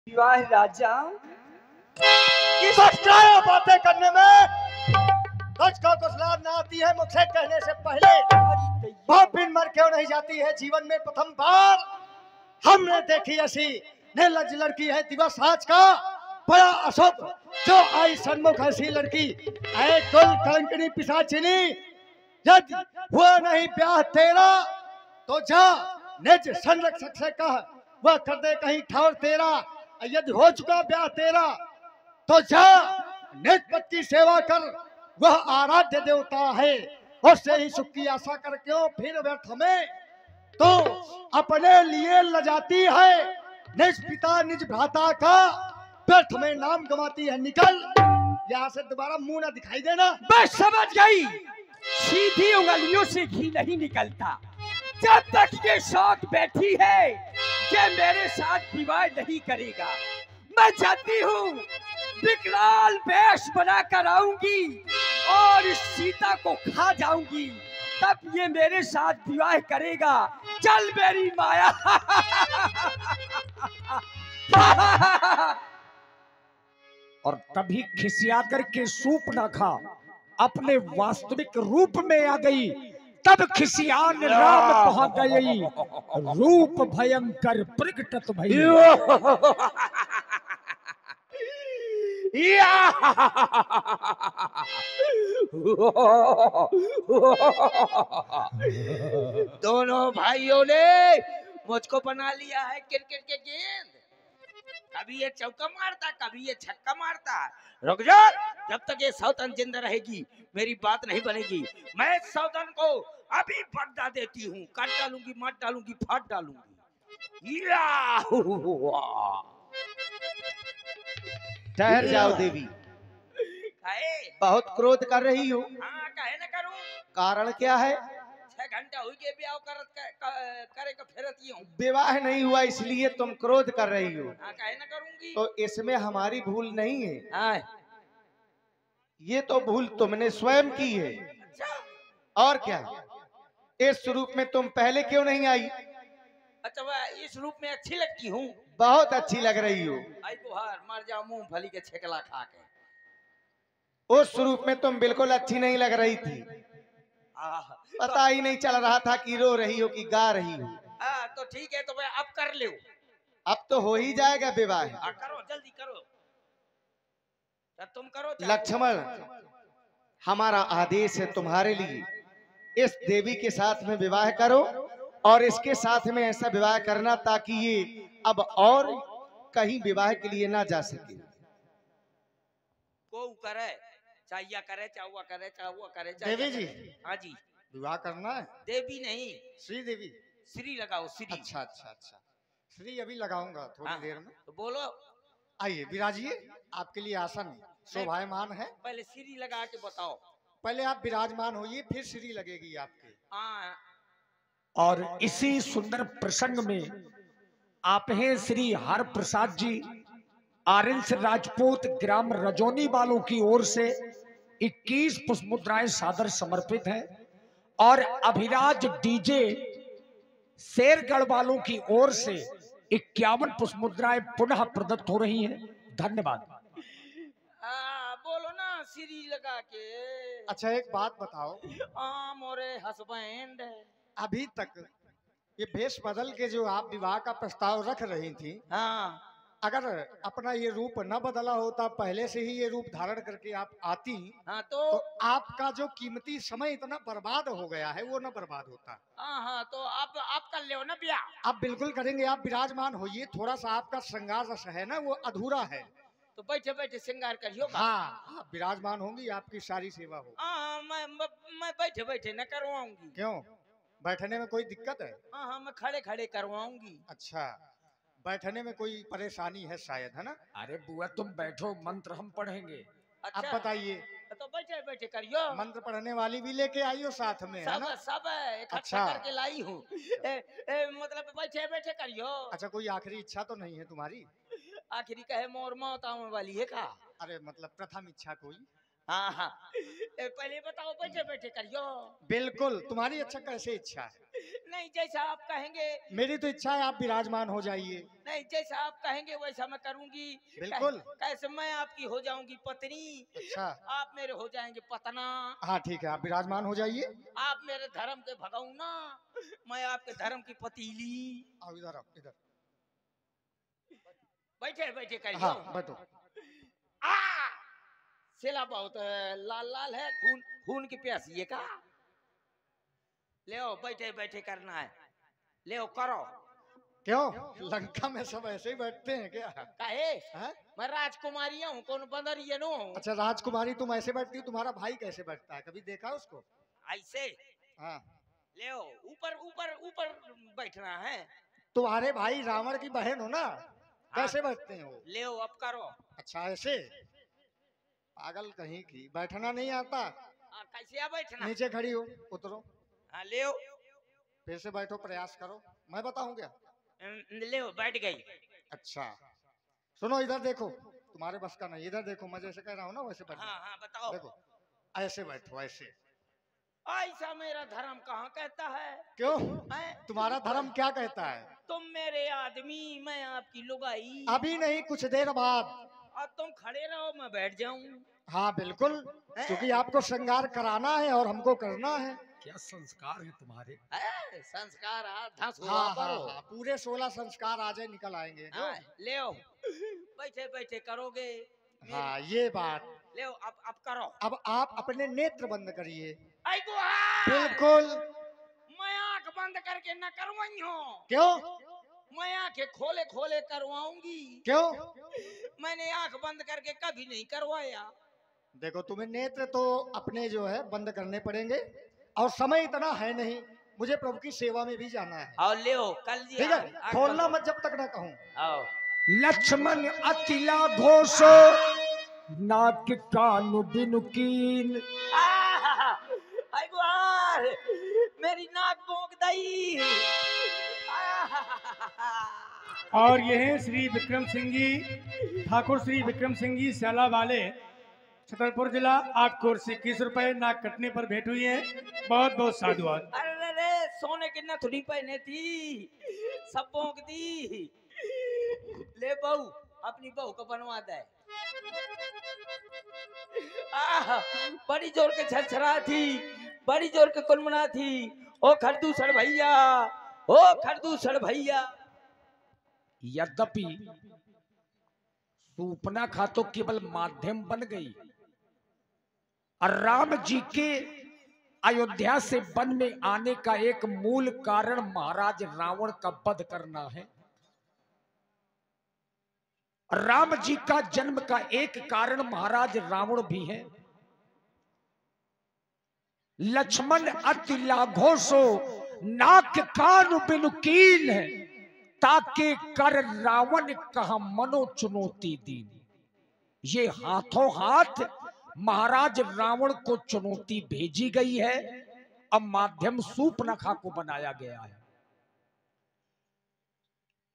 विवाह राजा इस बातें करने में सच का कुछ लाभ ना आती है। मुझसे कहने से पहले बहुत बिन मर क्यों नहीं जाती है। जीवन में प्रथम बार हमने देखी ऐसी निर्लज लड़की है। दिवस आज का बड़ा अशुभ जो आई सन्मुख ऐसी लड़की ऐ कुल कलंकनी पिशाचिनी। यदि हुआ नहीं ब्याह तेरा तो जा निज संरक्षक से कह वह कर दे कहीं ठौर तेरा। यदि हो चुका ब्याह तेरा तो जा निज पति की सेवा कर वह आराध्य देवता है। उससे ही सुख की आशा कर क्यों फिर व्यर्थ में तो अपने लिए लजाती है। निज पिता निज भ्राता का व्यर्थ में नाम गंवाती है। निकल यहाँ से दोबारा मुंह ना दिखाई देना। बस समझ गई, सीधी उंगलियों से घी नहीं निकलता। जब तक ये साथ बैठी है ये मेरे साथ विवाह नहीं करेगा। मैं जानती हूँ विकराल वेश बना कर आऊंगी और इस सीता को खा जाऊंगी, तब ये मेरे साथ विवाह करेगा। चल मेरी माया। और तभी खिसिया करके सूप ना खा अपने वास्तविक रूप में आ गई। तब खिसियान राम पहुंच गई, रूप भयंकर प्रकटत भई। दोनों भाइयों ने मुझको बना लिया है क्रिकेट के गेंद। कभी ये चौका मारता कभी ये छक्का मारता। रुक जा, जब तक ये सौतन जिंदा रहेगी मेरी बात नहीं बनेगी। मैं सौतन को अभी बगदा देती हूँ। काट डालूंगी, मार डालूंगी, फाड़ डालूंगी। ठहर जाओ देवी, बहुत क्रोध कर रही हो। हाँ, काहे न करूं? कारण क्या है? 6 घंटा हुई के ब्याह करे को फिरती हूँ। विवाह नहीं हुआ इसलिए तुम क्रोध कर रही हो। हाँ, काहे न करूंगी? तो इसमें हमारी भूल नहीं है। हाँ। ये तो भूल तुमने स्वयं की है। अच्छा। और क्या? इस रूप में तुम पहले क्यों नहीं आई? अच्छा, वह इस रूप में अच्छी लगती हूँ? बहुत अच्छी लग रही हो। आई बुहार मर जाओ मूंगफली के छेकला खा के। उस रूप में तुम बिल्कुल अच्छी नहीं लग रही थी। पता ही नहीं चल रहा था कि रो रही हो कि गा रही हो। तो ठीक है, तो मैं अब कर ले। अब तो हो ही जाएगा विवाह। करो, जल्दी करो। तुम करो लक्ष्मण, हमारा आदेश है तुम्हारे लिए, इस देवी के साथ में विवाह करो और इसके साथ में ऐसा विवाह करना ताकि ये अब और कहीं विवाह के लिए ना जा सके। को करे चाहिए करे चाहुआ करे चाहुआ करे। देवी जी। हाँ जी। विवाह करना है? देवी नहीं, श्री देवी। श्री लगाओ, श्री। अच्छा अच्छा अच्छा, श्री अभी लगाऊंगा थोड़ी देर में। तो बोलो। आइए विराजिए, आपके लिए आसन शोभायमान है। पहले श्री लगा के बताओ। पहले आप विराजमान होइए फिर श्री लगेगी आपके। हाँ। और इसी सुंदर प्रसंग में आप हैं श्री हर प्रसाद जी, आरिल्स राजपूत ग्राम रजौनी वालों की ओर से 21 पुष्प मुद्राएं सादर समर्पित हैं और अभिराज डीजे शेरगढ़ वालों की ओर से 51 पुष्प मुद्राएं पुनः प्रदत्त हो रही हैं। धन्यवाद। बोलो ना श्री लगा के। अच्छा एक बात बताओ, मोरे हस्बैंड, अभी तक ये भेष बदल के जो आप विवाह का प्रस्ताव रख रही थी, हाँ, अगर अपना ये रूप न बदला होता, पहले से ही ये रूप धारण करके आप आती, हाँ, तो आपका जो कीमती समय इतना बर्बाद हो गया है वो न बर्बाद होता। हाँ, तो आप कर लो ना ब्याह। आप बिल्कुल करेंगे, आप विराजमान होइए। थोड़ा सा आपका श्रृंगार रस है ना वो अधूरा है, तो बैठे बैठे श्रृंगार करियो। हाँ, आप विराजमान होंगी, आपकी सारी सेवा होगी। हाँ, मैं बैठे बैठे न करवाऊंगी। क्यों, बैठने में कोई दिक्कत है? हाँ, मैं खड़े खड़े करवाऊंगी। अच्छा, बैठने में कोई परेशानी है शायद, है ना? अरे बुआ तुम बैठो, मंत्र हम पढ़ेंगे। अच्छा, अब बताइए। तो बैठे बैठे करियो। मंत्र पढ़ने वाली भी लेके आइयो साथ में, है ना? सब इकट्ठा अच्छा। करके लाई हूँ। मतलब बैठे बैठे करियो। अच्छा, कोई आखिरी इच्छा तो नहीं है तुम्हारी? आखिरी कहे मोर मौत आने वाली है का? अरे मतलब प्रथम इच्छा कोई? हाँ, पहले बताओ, बैठे बैठे करियो। बिल्कुल, तुम्हारी अच्छा कैसे इच्छा है? नहीं जैसा आप कहेंगे। मेरी तो इच्छा है आप विराजमान हो जाइए। नहीं जैसा आप कहेंगे वैसा मैं करूंगी। बिल्कुल। कैसे मैं आपकी हो जाऊंगी पत्नी, अच्छा, आप मेरे हो जाएंगे पतना। हाँ ठीक है, आप विराजमान हो जाइए। आप मेरे धर्म के भगौना, मैं आपके धर्म की पतीली। आओ इधर, आओ इधर। बैठे बैठे करिए। हाँ बैठो। सेला बहुत लाल लाल है, खून खून की प्यासी है का। ले बैठे बैठे करना है, ले करो। क्यों लंका में सब ऐसे ही बैठते हैं क्या? काहे? है? मैं राजकुमारी हूँ, कौन बंदर ये नो। अच्छा राजकुमारी तुम ऐसे बैठती हो, तुम्हारा भाई कैसे बैठता है, कभी देखा उसको? ऐसे। हाँ। ले ऊपर ऊपर ऊपर बैठना है। तुम्हारे भाई रावण की बहन हो ना, कैसे बैठते हैं वो? ले अब करो। अच्छा ऐसे? पागल कहीं की, बैठना नहीं आता? कैसे आ बैठना? नीचे खड़ी हो, उतरो। हाँ ले फिर से बैठो, प्रयास करो, मैं बताऊं क्या? ले बैठ गई। अच्छा सुनो, इधर देखो, तुम्हारे बस का नहीं, इधर देखो, मैं जैसे कह रहा हूँ ना वैसे बैठो। हाँ हाँ बताओ। देखो ऐसे बैठो, ऐसे। ऐसा मेरा धर्म कहाँ कहता है? क्यों? है? तुम्हारा धर्म क्या कहता है? तुम मेरे आदमी, मैं आपकी लुगाई। अभी नहीं, कुछ देर बाद। और तुम खड़े रहो, मैं बैठ जाऊं। हाँ बिल्कुल, क्योंकि आपको श्रृंगार कराना है और हमको करना है। क्या संस्कार है तुम्हारे। संस्कार हाँ, हाँ, पूरे 16 संस्कार आज निकल आएंगे। ले बैठे बैठे करोगे। हाँ ये बात। ले अब करो। अब आप अपने नेत्र बंद करिए। बिल्कुल। मैं आंख बंद करके न करवाई हूँ। क्यों? मैं आंखें खोले खोले करवाऊंगी। क्यों? मैंने आंख बंद करके कभी नहीं करवाया। देखो तुम्हें नेत्र तो अपने जो है बंद करने पड़ेंगे, और समय इतना है नहीं, मुझे प्रभु की सेवा में भी जाना है। और ले कल ठीक है, खोलना मत जब तक ना कहूँ। आओ। लक्ष्मण अतिला घोष नाक कान बिनु कीन। मेरी नाक भोंक दई। और ये है श्री विक्रम सिंह जी, ठाकुर श्री विक्रम सिंह जी स्याला वाले, छतरपुर जिला। आपको 21 रुपए नाक कटने पर भेंट हुई है। बहुत बहुत साधुवाद। अरे सोने की नथुनी पहने थी, सब भोंक दी। ले बहू, अपनी बहू को बनवा दे। बड़ी जोर के छरछरा थी, बड़ी जोर के कुनमुना थी। ओ खरदूसर भैया, ओ खरदूसर भैया। यद्यपि सूपनाखा तो केवल माध्यम बन गई, और राम जी के अयोध्या से वन में आने का एक मूल कारण महाराज रावण का वध करना है। राम जी का जन्म का एक कारण महाराज रावण भी है। लक्ष्मण अति लाघोसो नाक कान बिनु कीन है, ताके कर रावण कहा मनो चुनौती दीन। ये हाथों हाथ महाराज रावण को चुनौती भेजी गई है। अब माध्यम सूपनखा को बनाया गया है।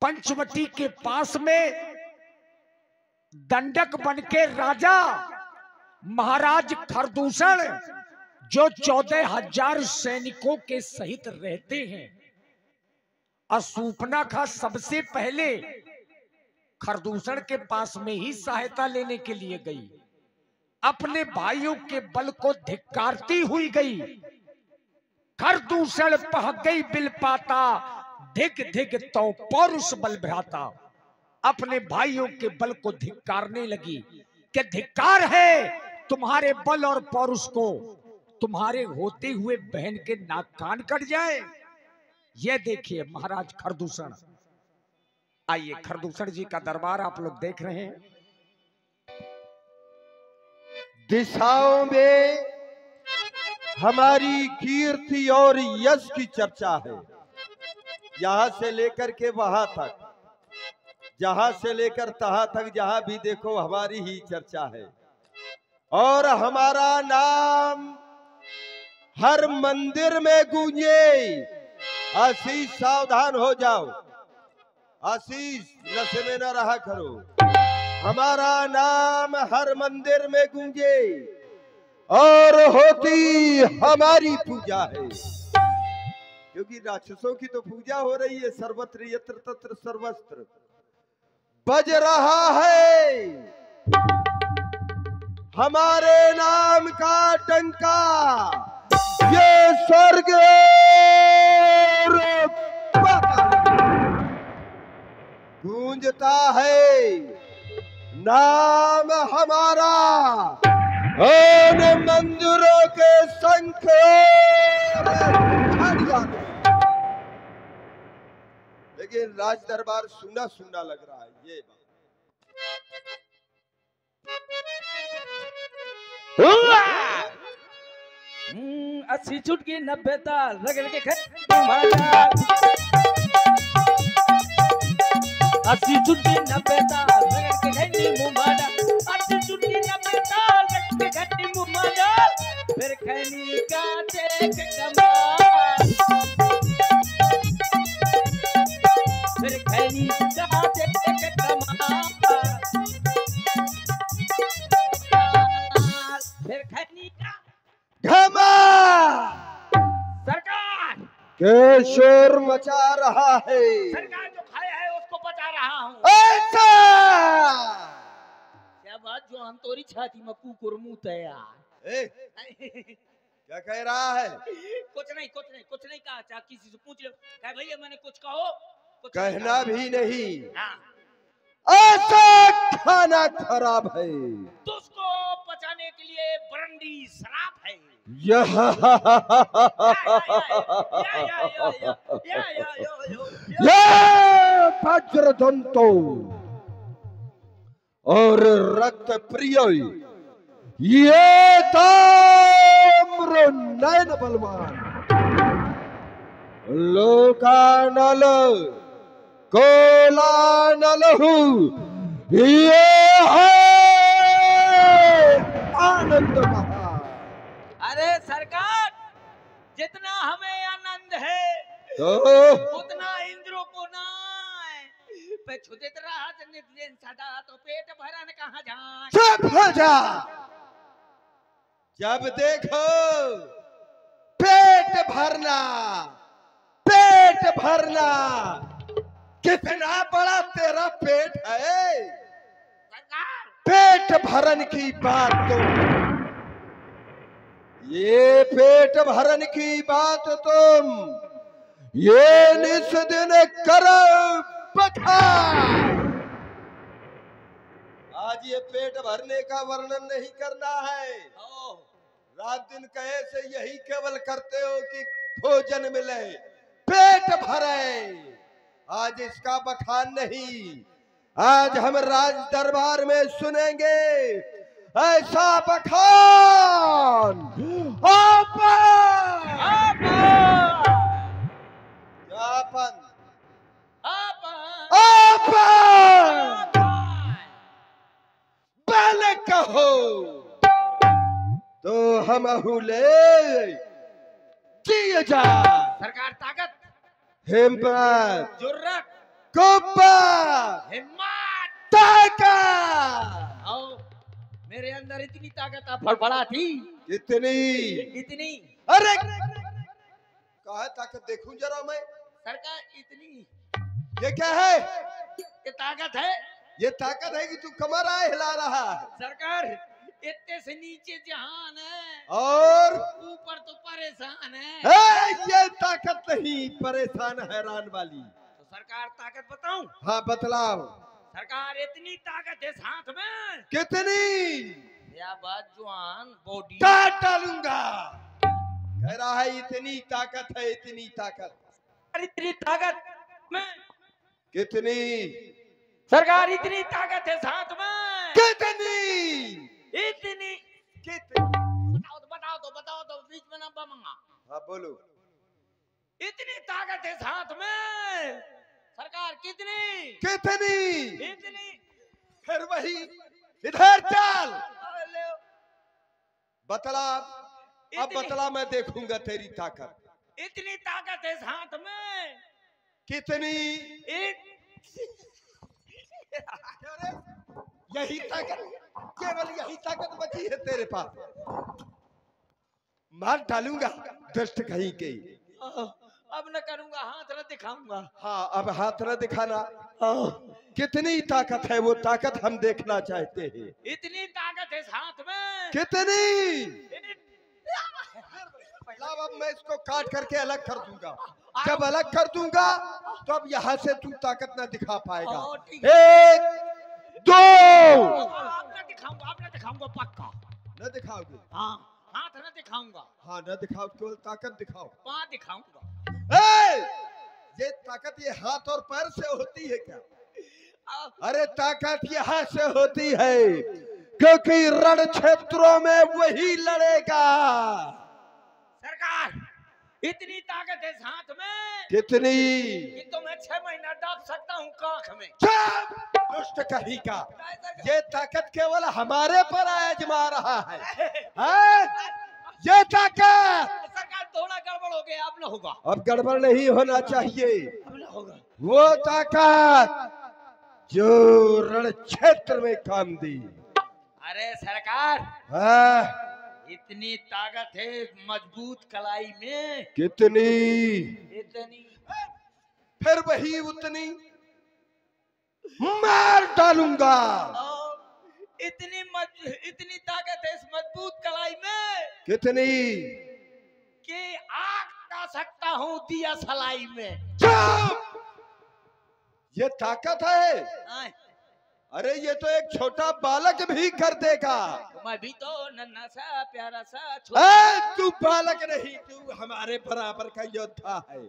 पंचवटी के पास में दंडक बन के राजा महाराज खरदूषण, जो 14,000 सैनिकों के सहित रहते हैं, और सूपनखा सबसे पहले खरदूषण के पास में ही सहायता लेने के लिए गई। अपने भाइयों के बल को धिक्कारती हुई गई। खरदूषण पह गई बिल पाता, धिक धिक तो पौरुष बल भ्राता। अपने भाइयों के बल को धिक्कारने लगी कि धिक्कार है तुम्हारे बल और पौरुष को, तुम्हारे होते हुए बहन के नाक कान कट जाए। ये देखिए महाराज खरदूषण। आइए, खरदूषण जी का दरबार आप लोग देख रहे हैं। दिशाओं में हमारी कीर्ति और यश की चर्चा है। यहाँ से लेकर के वहां तक, जहां से लेकर तहां तक, जहां भी देखो हमारी ही चर्चा है। और हमारा नाम हर मंदिर में गूंजे। आशीष सावधान हो जाओ, आशीष नशे में न रहा करो। हमारा नाम हर मंदिर में गूंजे और होती हमारी पूजा है। क्योंकि राक्षसों की तो पूजा हो रही है। सर्वत्र यत्र तत्र सर्वस्त्र बज रहा है हमारे नाम का डंका। ये स्वर्ग और पाताल गूंजता है नाम हमारा। उन मंदिरों के शंख लेकिन राज दरबार सुना सुना लग रहा है। ये बात 80 चुटकी 90 ताल रगड़ के खट 80 चुटकी 90 ताल रगड़ के घंटी मुमाना 80 चुटकी 90 ताल रगड़ के घंटी मुमाना फिर खैनी का देख कमाल फिर खैनी का देख कमाल फिर खैनी का सरकार के शोर मचा रहा है। सरकार जो खाया है उसको बचा रहा हूँ। ऐसा क्या बात जो हम तोरी छाती में कुकुर मुंह तैयार। क्या कह रहा है? कुछ नहीं कहा। चाहे किसी से पूछ लो क्या भैया मैंने कुछ कहो कुछ कहना भी नहीं। हाँ। ऐसा खाना खराब है तो उसको पचाने के लिए बरंडी शराब है। यह वज्रदंतो और रक्त प्रिय ये ताम्र नयन बलवान लोकानल कोलानल ये है आनंद महा। अरे सरकार जितना हमें आनंद है तो उतना इंद्रों को ना पे छुदित रहा नित्य सदा तो पेट भरन कहाँ जाए। चुप हो जा। जब देखो पेट भरना कितना बड़ा तेरा पेट है। सरकार पेट भरन की बात तो ये पेट भरन की बात तुम ये निस दिन करो बखान। आज ये पेट भरने का वर्णन नहीं करना है। रात दिन कहे से यही केवल करते हो कि भोजन मिले पेट भरे। आज इसका बखान नहीं। आज हम राज दरबार में सुनेंगे ऐसा बखान। पहले कहो तो हम ले जिए जा। सरकार ताकत हिम्मत जुर्रत कुब्बत हिम्मत ताकत आओ मेरे अंदर इतनी ताकत फड़फड़ा थी। इतनी अरे कहा ताकत देखूं जरा मैं। सरकार इतनी ये क्या है? ये ताकत है। ये ताकत है कि तू कमर आए हिला रहा है। सरकार इतने से नीचे जहान है और ऊपर तो परेशान है। ये ताकत नहीं परेशान हैरान वाली। तो सरकार ताकत बताऊं? हाँ बतलाओ। सरकार इतनी ताकत है साथ में। कितनी? या बात जुआन बॉडी काट डालूंगा। कह रहा है इतनी ताकत है इतनी ताकत। इतनी ताकत में कितनी? सरकार इतनी ताकत है साथ में। कितनी? इतनी बताओ तो बीच में ना बमंगा। हाँ बोलो। इतनी ताकत है साथ में। सरकार कितनी? इतनी फिर वही इधर चल बतला। अब बतला मैं देखूंगा तेरी ताकत। इतनी ताकत है साथ में। कितनी? यही ताकत केवल यही ताकत बची है तेरे पास। मार डालूंगा दुष्ट कहीं के। अब न करूंगा, हाथ न दिखाऊंगा। हाँ, अब हाथ न दिखाना। कितनी ताकत है वो ताकत हम देखना चाहते हैं। इतनी ताकत है इस हाथ में। कितनी? अब मैं इसको काट करके अलग कर दूंगा। जब अलग कर दूंगा तो अब यहाँ से तू ताकत न दिखा पाएगा। एक, दो। आप न दिखाऊंगा, आप न दिखाऊंगा पक्का। न दिखाओगे? हाँ, हाथ न दिखाऊंगा। हाँ, न दिखाओ, केवल ताकत दिखाओ। पाँव दिखाऊंगा। ये ताकत ये हाथ और पैर से होती है क्या? अरे ताकत यहाँ से होती है, क्योंकि रण क्षेत्रों में वही लड़ेगा। सरकार, इतनी ताकत है इस हाथ में। कितनी? कि तो मैं 6 महीना दाब सकता हूँ काख में। दुष्ट कहीं का, ये ताकत केवल हमारे पर आजमा रहा है। ये ताकत सरकार थोड़ा गड़बड़ हो गया, अब न होगा। अब गड़बड़ नहीं होना चाहिए। अब न होगा। वो ताकत जो रण क्षेत्र में काम दी। अरे सरकार, हाँ, इतनी ताकत है मजबूत कलाई में। कितनी? इतनी। फिर वही उतनी मार डालूंगा। इतनी ताकत है इस मजबूत कलाई में। कितनी? कि आग का सकता हूँ दिया सलाई में। चुप! ये ताकत है? आए, अरे ये तो एक छोटा बालक भी कर देगा। मैं भी तो नन्हा सा प्यारा सा तू बालक नहीं, तू हमारे बराबर का योद्धा है,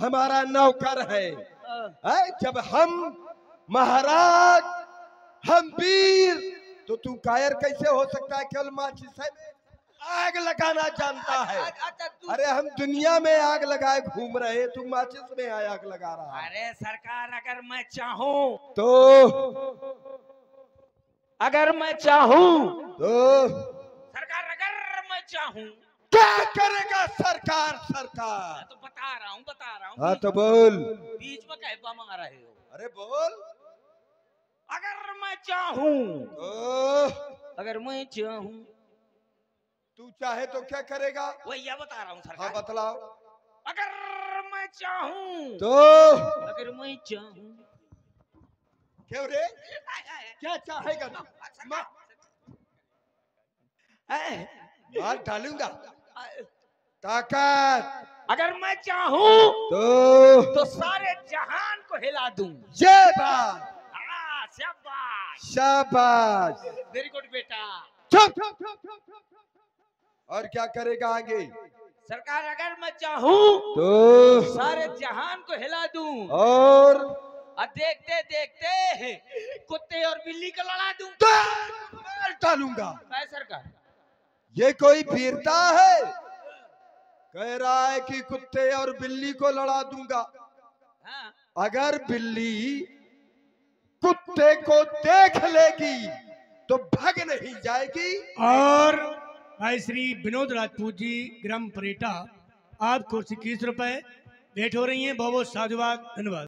हमारा नौकर है। जब हम महाराज, हम वीर, तो तू कायर कैसे हो सकता है? केवल माचिस है, आग लगाना जानता है। अरे हम दुनिया में आग लगाए घूम रहे, तू माचिस में आग लगा रहा है। अरे सरकार, अगर मैं चाहूं तो सरकार, अगर मैं चाहूं क्या करेगा सरकार? सरकार तो बता रहा हूँ। हाँ तो बोल। बीच में कहे बमा रहे हो। अरे बोल। अगर मैं चाहूं तू चाहे तो क्या करेगा? वही ये बता रहा हूँ हाँ सरकार। बतलाओ। अगर मैं चाहूं क्यों रे? क्या चाहेगा तू? मार डालूंगा। ताकत अगर मैं चाहूं तो सारे जहान को हिला दूं। ये बात। शाबाश, शाबाश, वेरी गुड बेटा। चुप। और क्या करेगा आगे? सरकार, अगर मैं चाहूं तो सारे जहान को हिला दूं और देखते देखते कुत्ते और बिल्ली को लड़ा दूं। मार डालूंगा। सरकार, ये कोई वीरता है? कह रहा है कि कुत्ते और बिल्ली को लड़ा दूंगा। हाँ। अगर बिल्ली कुत्ते को देख लेगी तो भाग नहीं जाएगी। और भाई श्री विनोद राजपूत जी, ग्राम परेटा, आपको 21 रुपए भेंट हो रही हैं। बहुत बहुत साधुवाद, धन्यवाद।